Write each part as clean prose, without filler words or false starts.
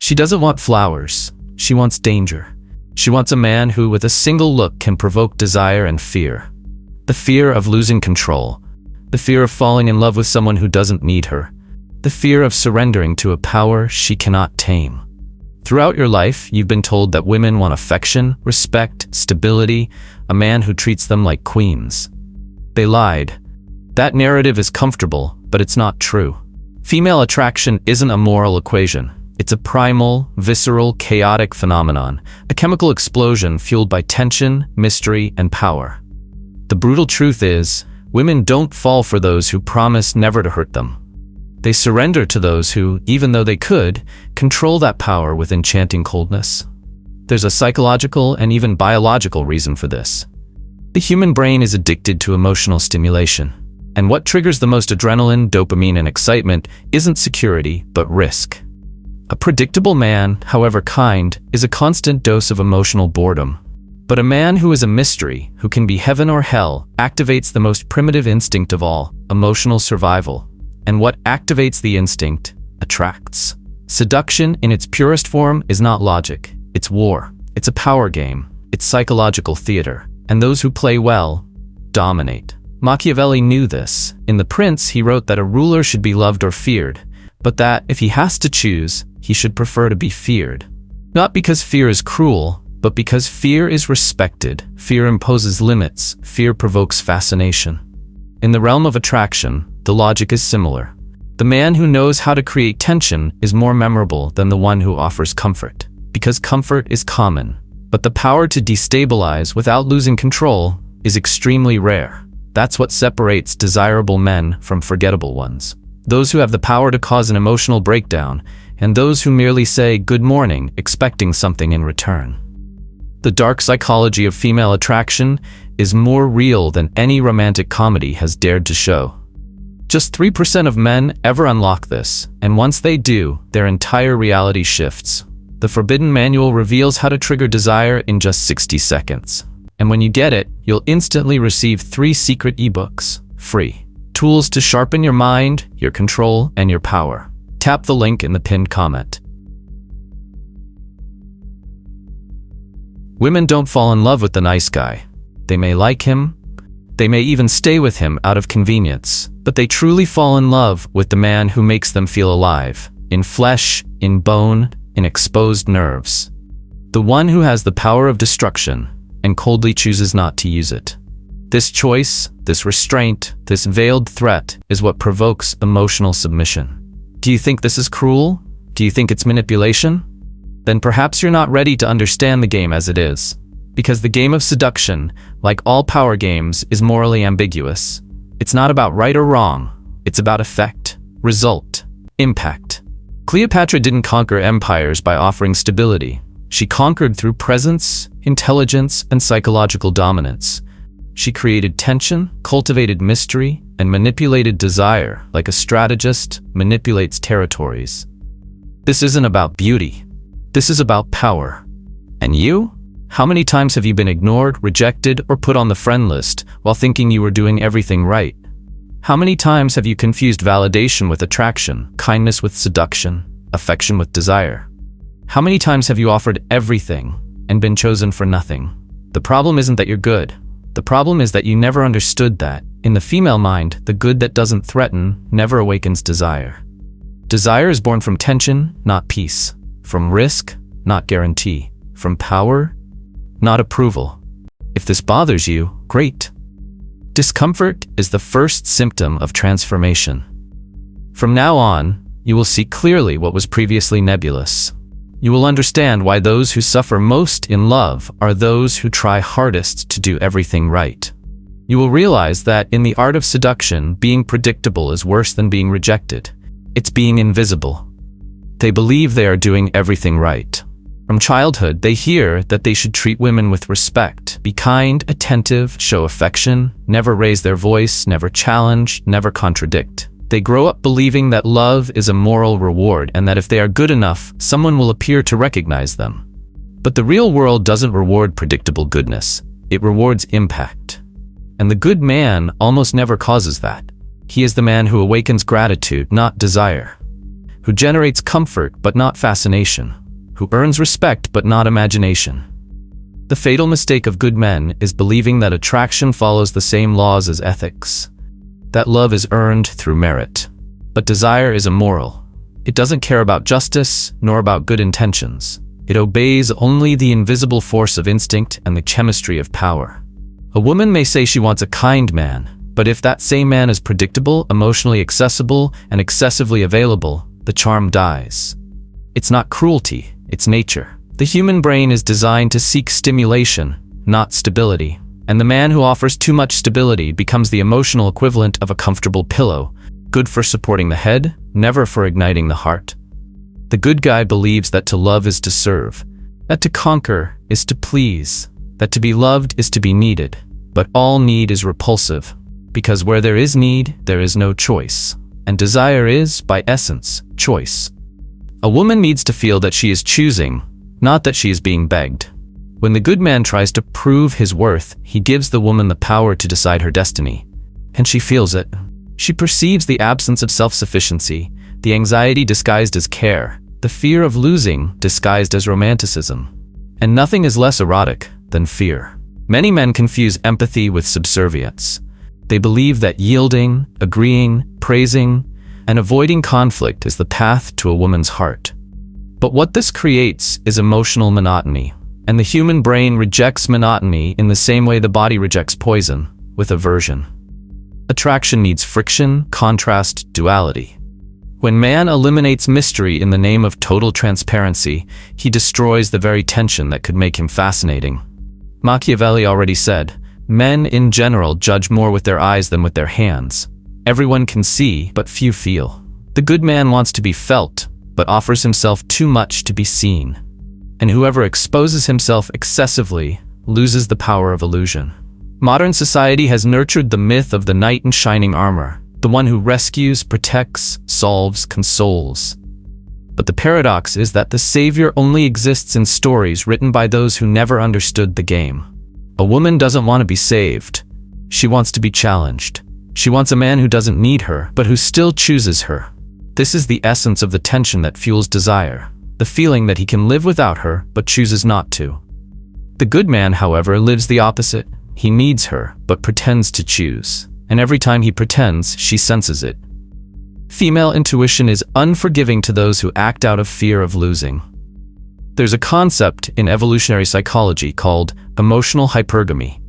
She doesn't want flowers. She wants danger. She wants a man who, with a single look, can provoke desire and fear. The fear of losing control. The fear of falling in love with someone who doesn't need her. The fear of surrendering to a power she cannot tame. Throughout your life, you've been told that women want affection, respect, stability, a man who treats them like queens. They lied. That narrative is comfortable, but it's not true. Female attraction isn't a moral equation. It's a primal, visceral, chaotic phenomenon, a chemical explosion fueled by tension, mystery, and power. The brutal truth is, women don't fall for those who promise never to hurt them. They surrender to those who, even though they could, control that power with enchanting coldness. There's a psychological and even biological reason for this. The human brain is addicted to emotional stimulation. And what triggers the most adrenaline, dopamine, and excitement isn't security, but risk. A predictable man, however kind, is a constant dose of emotional boredom. But a man who is a mystery, who can be heaven or hell, activates the most primitive instinct of all, emotional survival. And what activates the instinct attracts. Seduction, in its purest form, is not logic. It's war. It's a power game. It's psychological theater. And those who play well dominate. Machiavelli knew this. In The Prince, he wrote that a ruler should be loved or feared, but that, if he has to choose, he should prefer to be feared. Not because fear is cruel, but because fear is respected. Fear imposes limits. Fear provokes fascination. In the realm of attraction, the logic is similar. The man who knows how to create tension is more memorable than the one who offers comfort, because comfort is common. But the power to destabilize without losing control is extremely rare. That's what separates desirable men from forgettable ones. Those who have the power to cause an emotional breakdown, and those who merely say good morning, expecting something in return. The dark psychology of female attraction is more real than any romantic comedy has dared to show. Just 3% of men ever unlock this, and once they do, their entire reality shifts. The Forbidden Manual reveals how to trigger desire in just 60 seconds. And when you get it, you'll instantly receive 3 secret ebooks, free. Tools to sharpen your mind, your control, and your power. Tap the link in the pinned comment. Women don't fall in love with the nice guy. They may like him. They may even stay with him out of convenience. But they truly fall in love with the man who makes them feel alive. In flesh, in bone, in exposed nerves. The one who has the power of destruction and coldly chooses not to use it. This choice, this restraint, this veiled threat is what provokes emotional submission. Do you think this is cruel? Do you think it's manipulation? Then perhaps you're not ready to understand the game as it is. Because the game of seduction, like all power games, is morally ambiguous. It's not about right or wrong. It's about effect, result, impact. Cleopatra didn't conquer empires by offering stability. She conquered through presence, intelligence, and psychological dominance. She created tension, cultivated mystery, and manipulated desire like a strategist manipulates territories. This isn't about beauty. This is about power. And you? How many times have you been ignored, rejected, or put on the friend list while thinking you were doing everything right? How many times have you confused validation with attraction, kindness with seduction, affection with desire? How many times have you offered everything and been chosen for nothing? The problem isn't that you're good. The problem is that you never understood that, in the female mind, the good that doesn't threaten never awakens desire. Desire is born from tension, not peace. From risk, not guarantee. From power, not approval. If this bothers you, great. Discomfort is the first symptom of transformation. From now on, you will see clearly what was previously nebulous. You will understand why those who suffer most in love are those who try hardest to do everything right. You will realize that in the art of seduction, being predictable is worse than being rejected. It's being invisible. They believe they are doing everything right. From childhood, they hear that they should treat women with respect, be kind, attentive, show affection, never raise their voice, never challenge, never contradict. They grow up believing that love is a moral reward and that if they are good enough, someone will appear to recognize them. But the real world doesn't reward predictable goodness. It rewards impact. And the good man almost never causes that. He is the man who awakens gratitude, not desire. who generates comfort but not fascination, who earns respect but not imagination. The fatal mistake of good men is believing that attraction follows the same laws as ethics, that love is earned through merit. But desire is immoral. It doesn't care about justice nor about good intentions. It obeys only the invisible force of instinct and the chemistry of power. A woman may say she wants a kind man, but if that same man is predictable, emotionally accessible, and excessively available, the charm dies. It's not cruelty, it's nature. The human brain is designed to seek stimulation, not stability. And the man who offers too much stability becomes the emotional equivalent of a comfortable pillow, good for supporting the head, never for igniting the heart. The good guy believes that to love is to serve, that to conquer is to please, that to be loved is to be needed. But all need is repulsive, because where there is need, there is no choice. And desire is, by essence, choice. A woman needs to feel that she is choosing, not that she is being begged. When the good man tries to prove his worth, he gives the woman the power to decide her destiny. And she feels it. She perceives the absence of self-sufficiency, the anxiety disguised as care, the fear of losing disguised as romanticism. And nothing is less erotic than fear. Many men confuse empathy with subservience. They believe that yielding, agreeing, praising, and avoiding conflict is the path to a woman's heart. But what this creates is emotional monotony, and the human brain rejects monotony in the same way the body rejects poison, with aversion. Attraction needs friction, contrast, duality. When man eliminates mystery in the name of total transparency, he destroys the very tension that could make him fascinating. Machiavelli already said, "Men in general judge more with their eyes than with their hands. Everyone can see, but few feel." The good man wants to be felt, but offers himself too much to be seen. And whoever exposes himself excessively loses the power of illusion. Modern society has nurtured the myth of the knight in shining armor, the one who rescues, protects, solves, consoles. But the paradox is that the savior only exists in stories written by those who never understood the game. A woman doesn't want to be saved. She wants to be challenged. She wants a man who doesn't need her, but who still chooses her. This is the essence of the tension that fuels desire, the feeling that he can live without her, but chooses not to. The good man, however, lives the opposite. He needs her, but pretends to choose. And every time he pretends, she senses it. Female intuition is unforgiving to those who act out of fear of losing. There's a concept in evolutionary psychology called emotional hypergamy,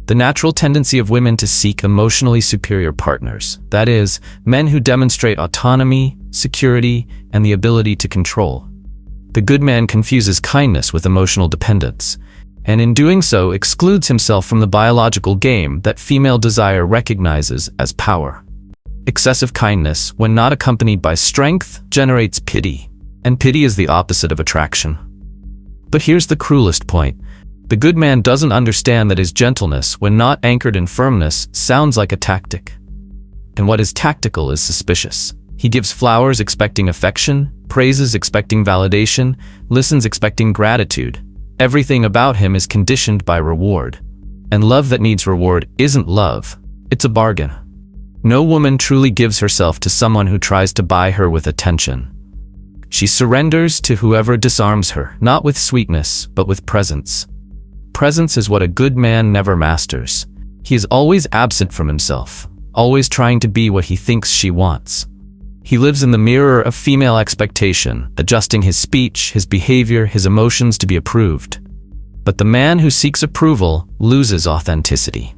the natural tendency of women to seek emotionally superior partners, that is, men who demonstrate autonomy, security, and the ability to control. The good man confuses kindness with emotional dependence, and in doing so excludes himself from the biological game that female desire recognizes as power. Excessive kindness, when not accompanied by strength, generates pity, and pity is the opposite of attraction. But here's the cruelest point. The good man doesn't understand that his gentleness, when not anchored in firmness, sounds like a tactic. And what is tactical is suspicious. He gives flowers expecting affection, praises expecting validation, listens expecting gratitude. Everything about him is conditioned by reward. And love that needs reward isn't love. It's a bargain. No woman truly gives herself to someone who tries to buy her with attention. She surrenders to whoever disarms her, not with sweetness, but with presence. Presence is what a good man never masters. He is always absent from himself, always trying to be what he thinks she wants. He lives in the mirror of female expectation, adjusting his speech, his behavior, his emotions to be approved. But the man who seeks approval loses authenticity.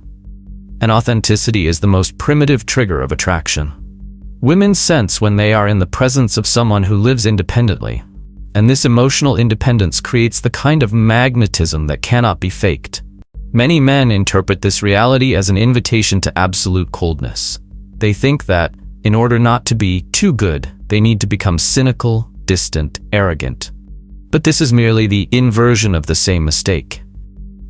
And authenticity is the most primitive trigger of attraction. Women sense when they are in the presence of someone who lives independently. And this emotional independence creates the kind of magnetism that cannot be faked. Many men interpret this reality as an invitation to absolute coldness. They think that, in order not to be too good, they need to become cynical, distant, arrogant. But this is merely the inversion of the same mistake.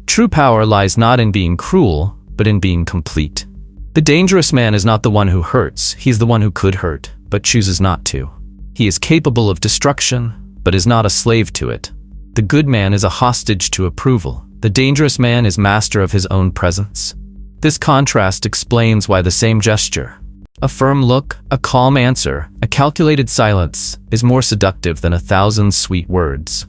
True power lies not in being cruel, but in being complete. The dangerous man is not the one who hurts, he's the one who could hurt, but chooses not to. He is capable of destruction, but is not a slave to it. The good man is a hostage to approval. The dangerous man is master of his own presence. This contrast explains why the same gesture, A firm look, a calm answer, a calculated silence is more seductive than 1,000 sweet words.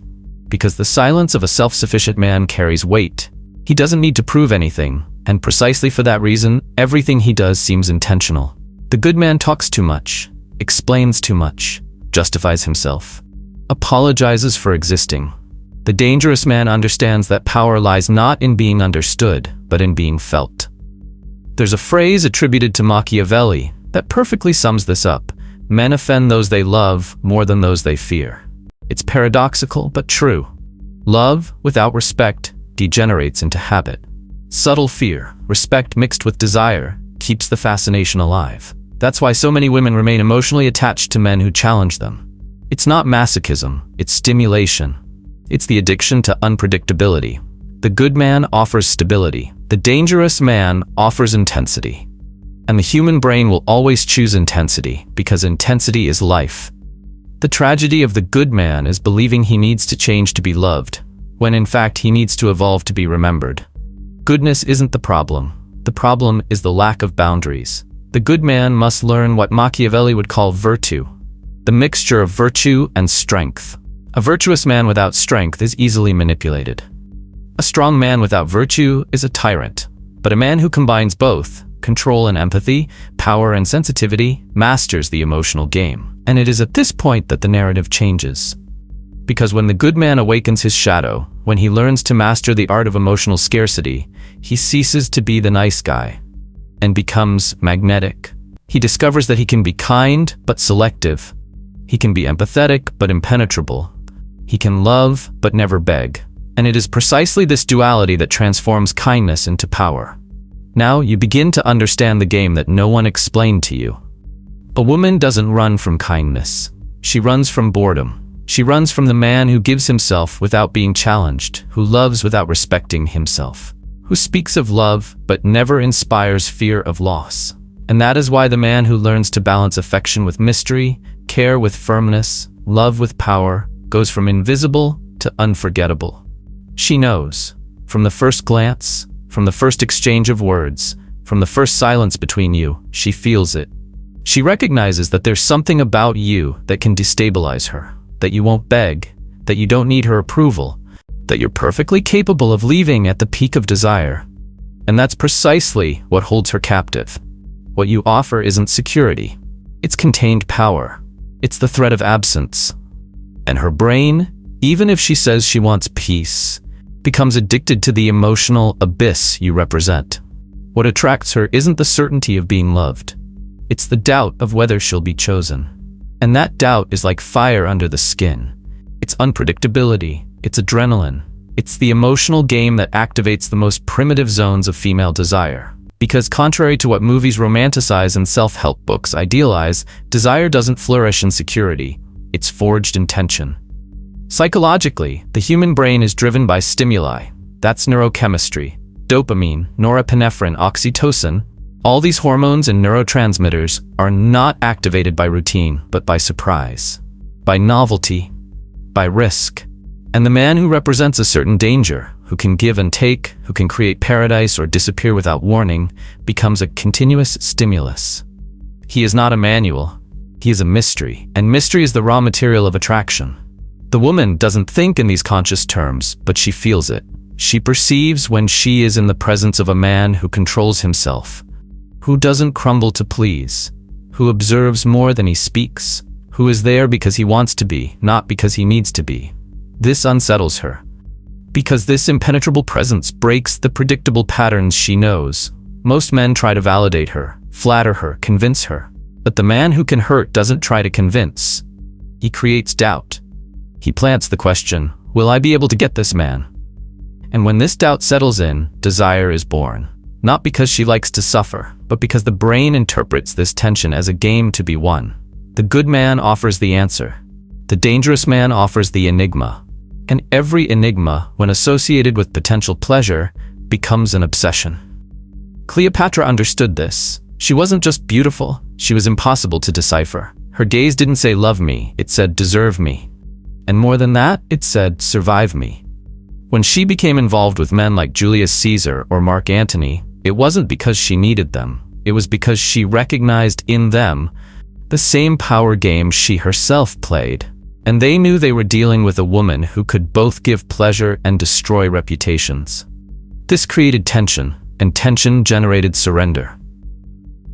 Because the silence of a self-sufficient man carries weight. He doesn't need to prove anything, and precisely for that reason, everything he does seems intentional. The good man talks too much, explains too much, justifies himself, apologizes for existing. The dangerous man understands that power lies not in being understood, but in being felt. There's a phrase attributed to Machiavelli that perfectly sums this up. Men offend those they love more than those they fear. It's paradoxical, but true. Love, without respect, degenerates into habit. Subtle fear, respect mixed with desire, keeps the fascination alive. That's why so many women remain emotionally attached to men who challenge them. It's not masochism, it's stimulation. It's the addiction to unpredictability. The good man offers stability. The dangerous man offers intensity. And the human brain will always choose intensity, because intensity is life. The tragedy of the good man is believing he needs to change to be loved, when in fact he needs to evolve to be remembered. Goodness isn't the problem. The problem is the lack of boundaries. The good man must learn what Machiavelli would call virtue, the mixture of virtue and strength. A virtuous man without strength is easily manipulated. A strong man without virtue is a tyrant. But a man who combines both, control and empathy, power and sensitivity, masters the emotional game. And it is at this point that the narrative changes. Because when the good man awakens his shadow, when he learns to master the art of emotional scarcity, he ceases to be the nice guy and becomes magnetic. He discovers that he can be kind but selective. He can be empathetic but impenetrable. He can love but never beg. And it is precisely this duality that transforms kindness into power. Now you begin to understand the game that no one explained to you. A woman doesn't run from kindness. She runs from boredom. She runs from the man who gives himself without being challenged, who loves without respecting himself, who speaks of love but never inspires fear of loss. And that is why the man who learns to balance affection with mystery, care with firmness, love with power, goes from invisible to unforgettable. She knows, from the first glance, from the first exchange of words, from the first silence between you, she feels it. She recognizes that there's something about you that can destabilize her, that you won't beg, that you don't need her approval, that you're perfectly capable of leaving at the peak of desire. And that's precisely what holds her captive. What you offer isn't security. It's contained power. It's the threat of absence. And her brain, even if she says she wants peace, becomes addicted to the emotional abyss you represent. What attracts her isn't the certainty of being loved. It's the doubt of whether she'll be chosen. And that doubt is like fire under the skin. It's unpredictability. It's adrenaline. It's the emotional game that activates the most primitive zones of female desire. Because contrary to what movies romanticize and self-help books idealize, desire doesn't flourish in security. It's forged in tension. Psychologically, the human brain is driven by stimuli. That's neurochemistry. Dopamine, norepinephrine, oxytocin. All these hormones and neurotransmitters are not activated by routine, but by surprise, by novelty, by risk. And the man who represents a certain danger, who can give and take, who can create paradise or disappear without warning, becomes a continuous stimulus. He is not a manual. He is a mystery, and mystery is the raw material of attraction. The woman doesn't think in these conscious terms, but she feels it. She perceives when she is in the presence of a man who controls himself, who doesn't crumble to please, who observes more than he speaks, who is there because he wants to be, not because he needs to be. This unsettles her, because this impenetrable presence breaks the predictable patterns she knows. Most men try to validate her, flatter her, convince her. But the man who can hurt doesn't try to convince. He creates doubt. He plants the question, will I be able to get this man? And when this doubt settles in, desire is born. Not because she likes to suffer, but because the brain interprets this tension as a game to be won. The good man offers the answer. The dangerous man offers the enigma. And every enigma, when associated with potential pleasure, becomes an obsession. Cleopatra understood this. She wasn't just beautiful, she was impossible to decipher. Her gaze didn't say love me, it said deserve me. And more than that, it said survive me. When she became involved with men like Julius Caesar or Mark Antony, it wasn't because she needed them. It was because she recognized in them the same power game she herself played. And they knew they were dealing with a woman who could both give pleasure and destroy reputations. This created tension, and tension generated surrender.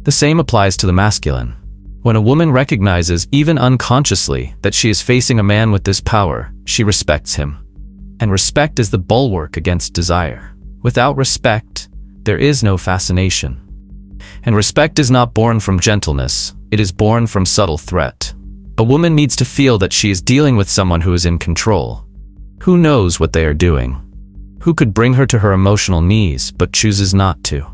The same applies to the masculine. When a woman recognizes, even unconsciously, that she is facing a man with this power, she respects him. And respect is the bulwark against desire. Without respect, there is no fascination. And respect is not born from gentleness, it is born from subtle threat. A woman needs to feel that she is dealing with someone who is in control. Who knows what they are doing? Who could bring her to her emotional knees but chooses not to?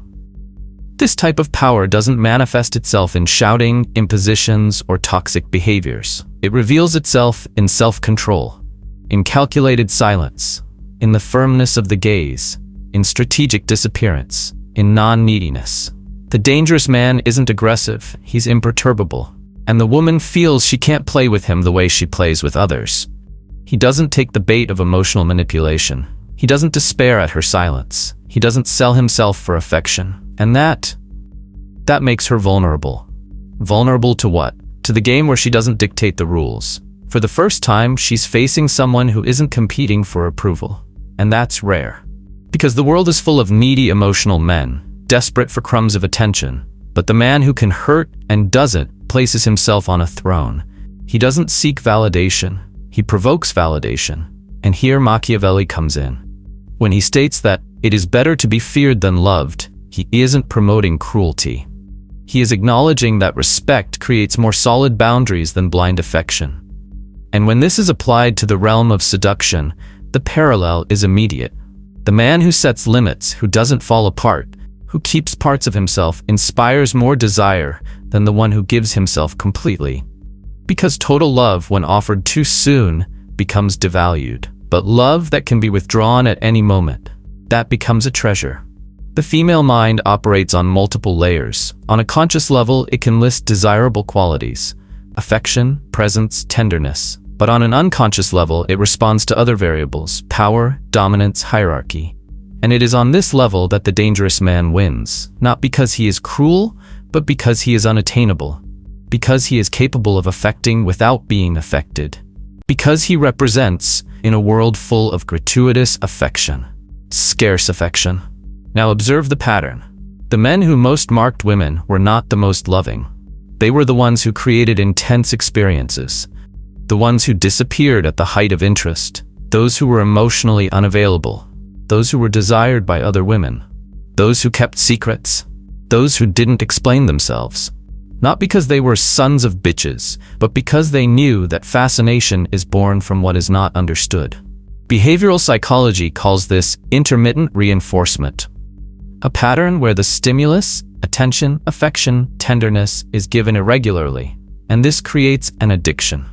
This type of power doesn't manifest itself in shouting, impositions, or toxic behaviors. It reveals itself in self-control, in calculated silence, in the firmness of the gaze, in strategic disappearance, in non-neediness. The dangerous man isn't aggressive, he's imperturbable. And the woman feels she can't play with him the way she plays with others. He doesn't take the bait of emotional manipulation. He doesn't despair at her silence. He doesn't sell himself for affection. And that makes her vulnerable. Vulnerable to what? To the game where she doesn't dictate the rules. For the first time, she's facing someone who isn't competing for approval. And that's rare. Because the world is full of needy emotional men, desperate for crumbs of attention. But the man who can hurt and doesn't places himself on a throne. He doesn't seek validation, he provokes validation. And here Machiavelli comes in. When he states that it is better to be feared than loved, he isn't promoting cruelty. He is acknowledging that respect creates more solid boundaries than blind affection. And when this is applied to the realm of seduction, the parallel is immediate. The man who sets limits, who doesn't fall apart, who keeps parts of himself, inspires more desire than the one who gives himself completely. Because total love, when offered too soon, becomes devalued. But love that can be withdrawn at any moment, that becomes a treasure. The female mind operates on multiple layers. On a conscious level, it can list desirable qualities: affection, presence, tenderness. But on an unconscious level, it responds to other variables: power, dominance, hierarchy. And it is on this level that the dangerous man wins, not because he is cruel, but because he is unattainable, because he is capable of affecting without being affected, because he represents, in a world full of gratuitous affection, scarce affection. Now observe the pattern. The men who most marked women were not the most loving. They were the ones who created intense experiences, the ones who disappeared at the height of interest, those who were emotionally unavailable, those who were desired by other women, those who kept secrets, those who didn't explain themselves. Not because they were sons of bitches, but because they knew that fascination is born from what is not understood. Behavioral psychology calls this intermittent reinforcement, a pattern where the stimulus, attention, affection, tenderness is given irregularly, and this creates an addiction.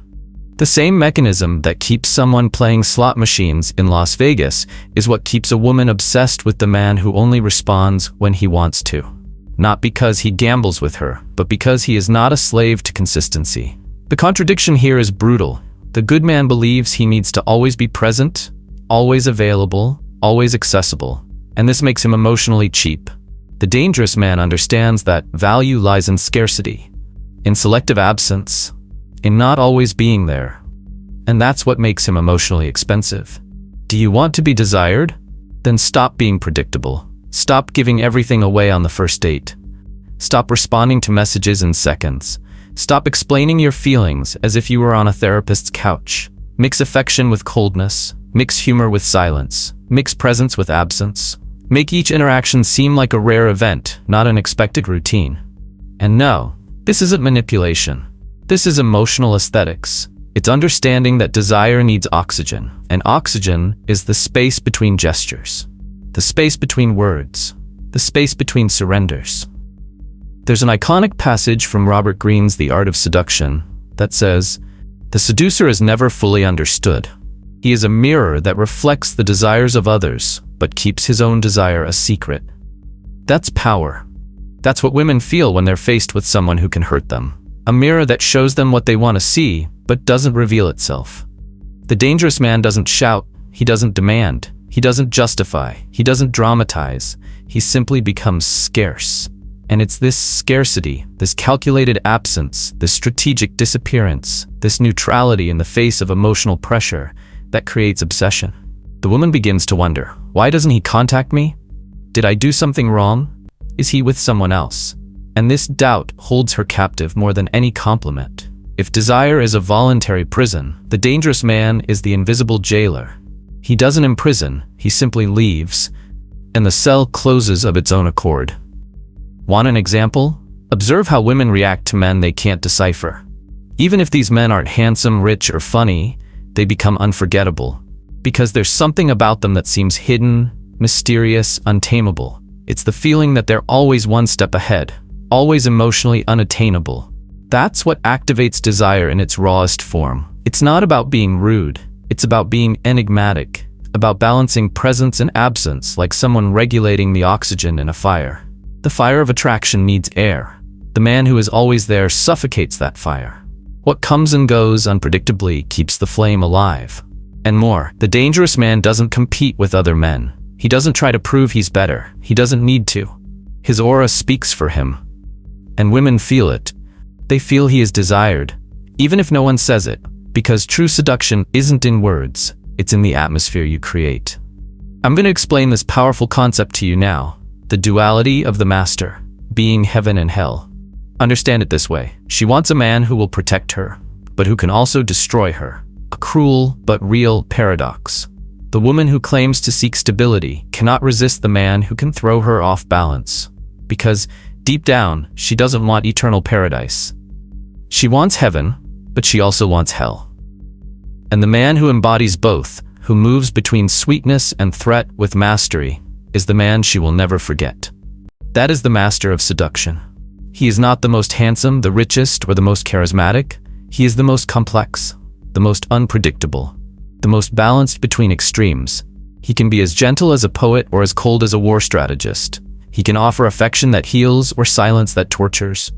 The same mechanism that keeps someone playing slot machines in Las Vegas is what keeps a woman obsessed with the man who only responds when he wants to. Not because he gambles with her, but because he is not a slave to consistency. The contradiction here is brutal. The good man believes he needs to always be present, always available, always accessible, and this makes him emotionally cheap. The dangerous man understands that value lies in scarcity, in selective absence, in not always being there. And that's what makes him emotionally expensive. Do you want to be desired? Then stop being predictable. Stop giving everything away on the first date. Stop responding to messages in seconds. Stop explaining your feelings as if you were on a therapist's couch. Mix affection with coldness. Mix humor with silence. Mix presence with absence. Make each interaction seem like a rare event, not an expected routine. And no, this isn't manipulation. This is emotional aesthetics. It's understanding that desire needs oxygen, and oxygen is the space between gestures, the space between words, the space between surrenders. There's an iconic passage from Robert Greene's The Art of Seduction that says, "The seducer is never fully understood. He is a mirror that reflects the desires of others, but keeps his own desire a secret." That's power. That's what women feel when they're faced with someone who can hurt them. A mirror that shows them what they want to see, but doesn't reveal itself. The dangerous man doesn't shout, he doesn't demand, he doesn't justify, he doesn't dramatize, he simply becomes scarce. And it's this scarcity, this calculated absence, this strategic disappearance, this neutrality in the face of emotional pressure that creates obsession. The woman begins to wonder, why doesn't he contact me? Did I do something wrong? Is he with someone else? And this doubt holds her captive more than any compliment. If desire is a voluntary prison, the dangerous man is the invisible jailer. He doesn't imprison, he simply leaves, and the cell closes of its own accord. Want an example? Observe how women react to men they can't decipher. Even if these men aren't handsome, rich, or funny, they become unforgettable. Because there's something about them that seems hidden, mysterious, untamable. It's the feeling that they're always one step ahead, always emotionally unattainable. That's what activates desire in its rawest form. It's not about being rude, it's about being enigmatic, about balancing presence and absence like someone regulating the oxygen in a fire. The fire of attraction needs air. The man who is always there suffocates that fire. What comes and goes unpredictably keeps the flame alive. And more, the dangerous man doesn't compete with other men. He doesn't try to prove he's better. He doesn't need to. His aura speaks for him. And women feel it. They feel he is desired, even if no one says it, because true seduction isn't in words, it's in the atmosphere you create. I'm going to explain this powerful concept to you now. The duality of the master, being heaven and hell. Understand it this way. She wants a man who will protect her, but who can also destroy her. A cruel but real paradox. The woman who claims to seek stability cannot resist the man who can throw her off balance. Because, deep down, she doesn't want eternal paradise. She wants heaven, but she also wants hell. And the man who embodies both, who moves between sweetness and threat with mastery, is the man she will never forget. That is the master of seduction. He is not the most handsome, the richest, or the most charismatic. He is the most complex, the most unpredictable, the most balanced between extremes. He can be as gentle as a poet or as cold as a war strategist. He can offer affection that heals or silence that tortures.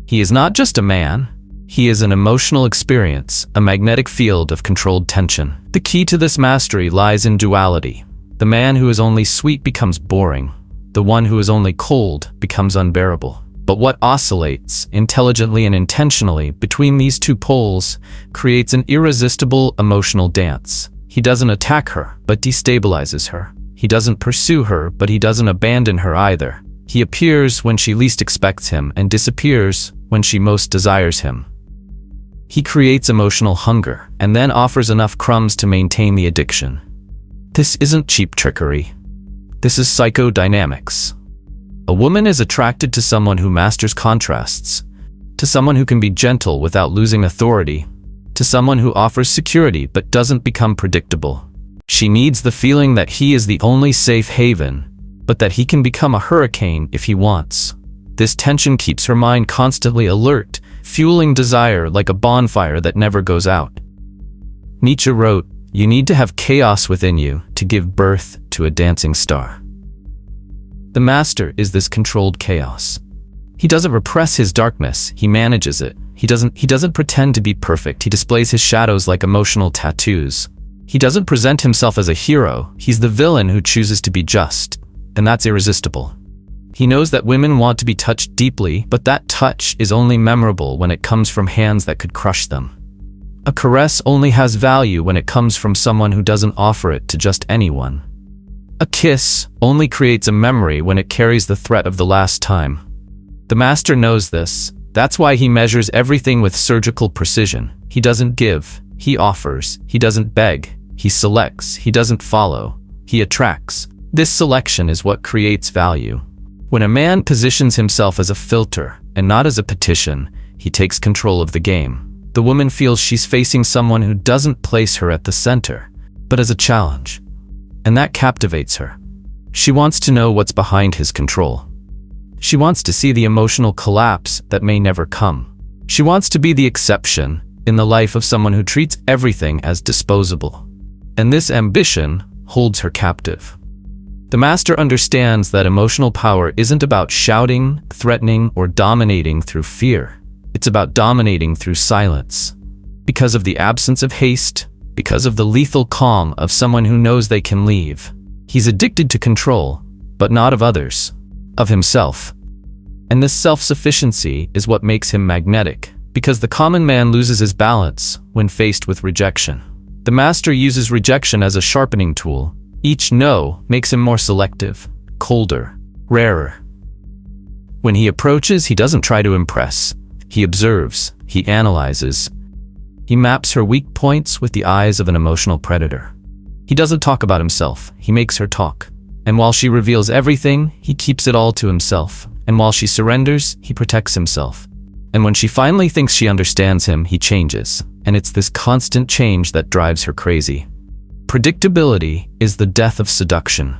He is not just a man. He is an emotional experience, a magnetic field of controlled tension. The key to this mastery lies in duality. The man who is only sweet becomes boring. The one who is only cold becomes unbearable. But what oscillates, intelligently and intentionally, between these two poles creates an irresistible emotional dance. He doesn't attack her, but destabilizes her. He doesn't pursue her, but he doesn't abandon her either. He appears when she least expects him and disappears when she most desires him. He creates emotional hunger and then offers enough crumbs to maintain the addiction. This isn't cheap trickery. This is psychodynamics. A woman is attracted to someone who masters contrasts, to someone who can be gentle without losing authority, to someone who offers security but doesn't become predictable. She needs the feeling that he is the only safe haven, but that he can become a hurricane if he wants. This tension keeps her mind constantly alert, fueling desire like a bonfire that never goes out. Nietzsche wrote, "You need to have chaos within you to give birth to a dancing star." The master is this controlled chaos. He doesn't repress his darkness, he manages it. He doesn't pretend to be perfect, he displays his shadows like emotional tattoos. He doesn't present himself as a hero, he's the villain who chooses to be just, and that's irresistible. He knows that women want to be touched deeply, but that touch is only memorable when it comes from hands that could crush them. A caress only has value when it comes from someone who doesn't offer it to just anyone. A kiss only creates a memory when it carries the threat of the last time. The master knows this. That's why he measures everything with surgical precision. He doesn't give, he offers. He doesn't beg, he selects. He doesn't follow, he attracts. This selection is what creates value. When a man positions himself as a filter and not as a petition, he takes control of the game. The woman feels she's facing someone who doesn't place her at the center, but as a challenge. And that captivates her. She wants to know what's behind his control. She wants to see the emotional collapse that may never come. She wants to be the exception in the life of someone who treats everything as disposable. And this ambition holds her captive. The master understands that emotional power isn't about shouting, threatening, or dominating through fear. It's about dominating through silence. Because of the absence of haste, because of the lethal calm of someone who knows they can leave. He's addicted to control, but not of others, of himself. And this self-sufficiency is what makes him magnetic, because the common man loses his balance when faced with rejection. The master uses rejection as a sharpening tool. Each no makes him more selective, colder, rarer. When he approaches, he doesn't try to impress. He observes, he analyzes. He maps her weak points with the eyes of an emotional predator. He doesn't talk about himself, he makes her talk. And while she reveals everything, he keeps it all to himself. And while she surrenders, he protects himself. And when she finally thinks she understands him, he changes. And it's this constant change that drives her crazy. Predictability is the death of seduction,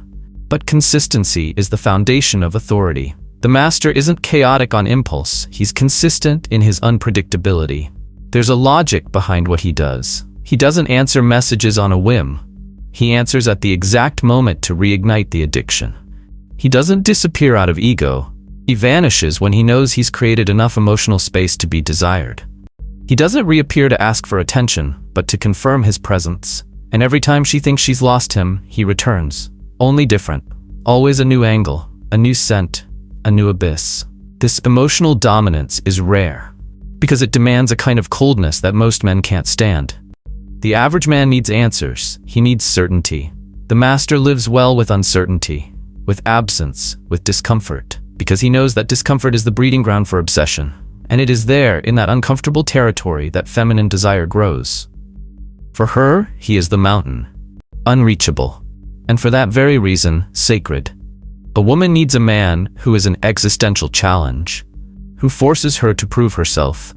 but consistency is the foundation of authority. The master isn't chaotic on impulse, he's consistent in his unpredictability. There's a logic behind what he does. He doesn't answer messages on a whim. He answers at the exact moment to reignite the addiction. He doesn't disappear out of ego. He vanishes when he knows he's created enough emotional space to be desired. He doesn't reappear to ask for attention, but to confirm his presence. And every time she thinks she's lost him, he returns. Only different. Always a new angle, a new scent, a new abyss. This emotional dominance is rare, because it demands a kind of coldness that most men can't stand. The average man needs answers. He needs certainty. The master lives well with uncertainty, with absence, with discomfort, because he knows that discomfort is the breeding ground for obsession. And it is there, in that uncomfortable territory, that feminine desire grows. For her, he is the mountain, unreachable, and for that very reason, sacred. A woman needs a man who is an existential challenge, who forces her to prove herself,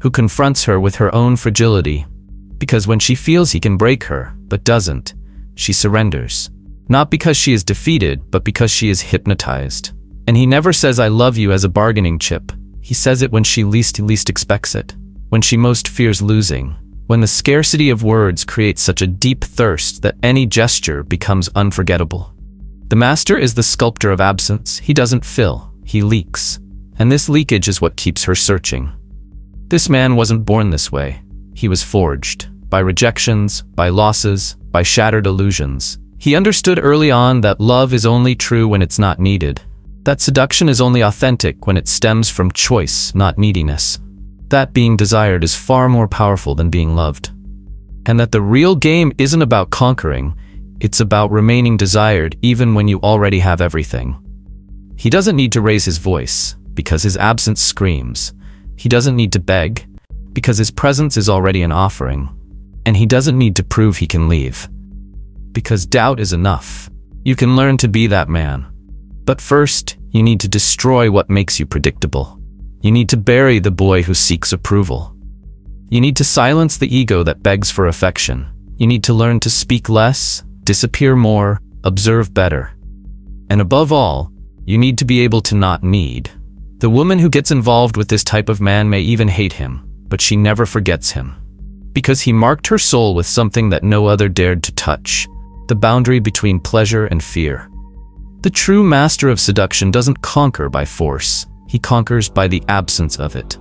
who confronts her with her own fragility, because when she feels he can break her, but doesn't, she surrenders. Not because she is defeated, but because she is hypnotized. And he never says "I love you" as a bargaining chip. He says it when she least expects it, when she most fears losing, when the scarcity of words creates such a deep thirst that any gesture becomes unforgettable. The master is the sculptor of absence. He doesn't fill, he leaks. And this leakage is what keeps her searching. This man wasn't born this way. He was forged by rejections, by losses, by shattered illusions. He understood early on that love is only true when it's not needed. That seduction is only authentic when it stems from choice, not neediness. That being desired is far more powerful than being loved. And that the real game isn't about conquering, it's about remaining desired even when you already have everything. He doesn't need to raise his voice, because his absence screams. He doesn't need to beg, because his presence is already an offering. And he doesn't need to prove he can leave, because doubt is enough. You can learn to be that man. But first, you need to destroy what makes you predictable. You need to bury the boy who seeks approval. You need to silence the ego that begs for affection. You need to learn to speak less, disappear more, observe better. And above all, you need to be able to not need. The woman who gets involved with this type of man may even hate him, but she never forgets him. Because he marked her soul with something that no other dared to touch, the boundary between pleasure and fear. The true master of seduction doesn't conquer by force. He conquers by the absence of it.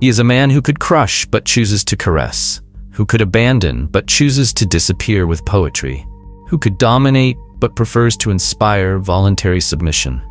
He is a man who could crush but chooses to caress, who could abandon but chooses to disappear with poetry, who could dominate but prefers to inspire voluntary submission.